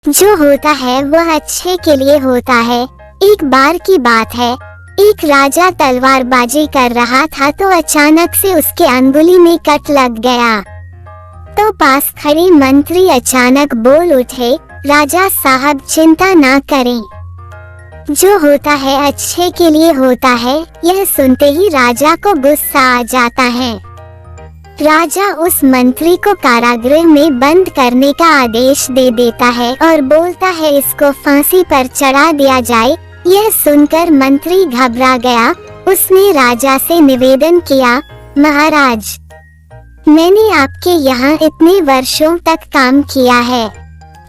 जो होता है वह अच्छे के लिए होता है। एक बार की बात है, एक राजा तलवारबाजी कर रहा था तो अचानक से उसके अंगुली में कट लग गया। तो पास खड़े मंत्री अचानक बोल उठे, राजा साहब चिंता ना करें, जो होता है अच्छे के लिए होता है। यह सुनते ही राजा को गुस्सा आ जाता है। राजा उस मंत्री को कारागृह में बंद करने का आदेश दे देता है और बोलता है इसको फांसी पर चढ़ा दिया जाए। यह सुनकर मंत्री घबरा गया। उसने राजा से निवेदन किया, महाराज, मैंने आपके यहाँ इतने वर्षों तक काम किया है,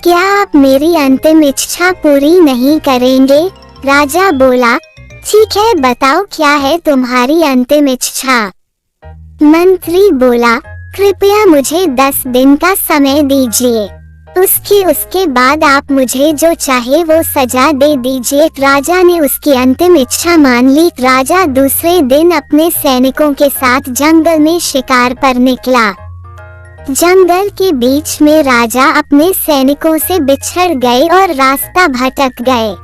क्या आप मेरी अंतिम इच्छा पूरी नहीं करेंगे? राजा बोला, ठीक है, बताओ क्या है तुम्हारी अंतिम इच्छा? मंत्री बोला, कृपया मुझे 10 दिन का समय दीजिए, उसके बाद आप मुझे जो चाहे वो सजा दे दीजिए। राजा ने उसकी अंतिम इच्छा मान ली। राजा दूसरे दिन अपने सैनिकों के साथ जंगल में शिकार पर निकला। जंगल के बीच में राजा अपने सैनिकों से बिछड़ गए और रास्ता भटक गए।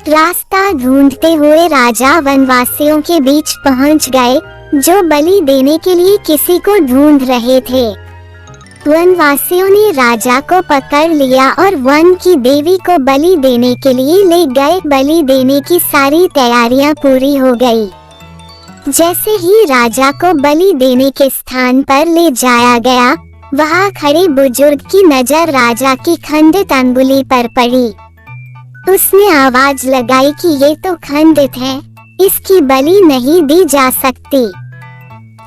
रास्ता ढूंढते हुए राजा वनवासियों के बीच पहुंच गए, जो बलि देने के लिए किसी को ढूंढ रहे थे। वनवासियों ने राजा को पकड़ लिया और वन की देवी को बलि देने के लिए ले गए। बलि देने की सारी तैयारियां पूरी हो गई। जैसे ही राजा को बलि देने के स्थान पर ले जाया गया, वहां खड़े बुजुर्ग की नजर राजा की खंडित अंगुली पर पड़ी। उसने आवाज लगाई कि ये तो खंडित है, इसकी बलि नहीं दी जा सकती।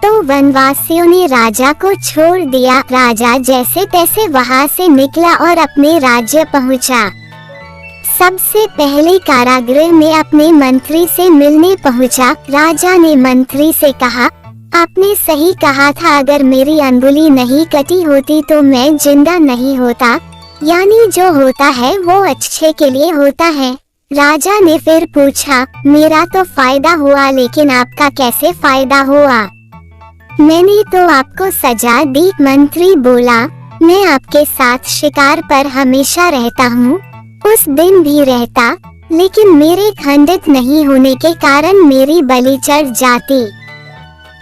तो वनवासियों ने राजा को छोड़ दिया। राजा जैसे तैसे वहां से निकला और अपने राज्य पहुंचा। सबसे पहले कारागृह में अपने मंत्री से मिलने पहुंचा। राजा ने मंत्री से कहा, आपने सही कहा था, अगर मेरी अंगुली नहीं कटी होती तो मैं जिंदा नहीं होता, यानी जो होता है वो अच्छे के लिए होता है। राजा ने फिर पूछा, मेरा तो फायदा हुआ, लेकिन आपका कैसे फायदा हुआ? मैंने तो आपको सजा दी। मंत्री बोला, मैं आपके साथ शिकार पर हमेशा रहता हूँ, उस दिन भी रहता, लेकिन मेरे खंडित नहीं होने के कारण मेरी बलि चढ़ जाती,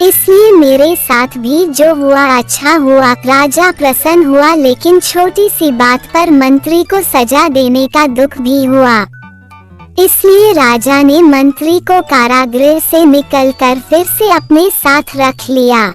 इसलिए मेरे साथ भी जो हुआ अच्छा हुआ। राजा प्रसन्न हुआ, लेकिन छोटी सी बात पर मंत्री को सजा देने का दुख भी हुआ। इसलिए राजा ने मंत्री को कारागृह से निकलकर फिर से अपने साथ रख लिया।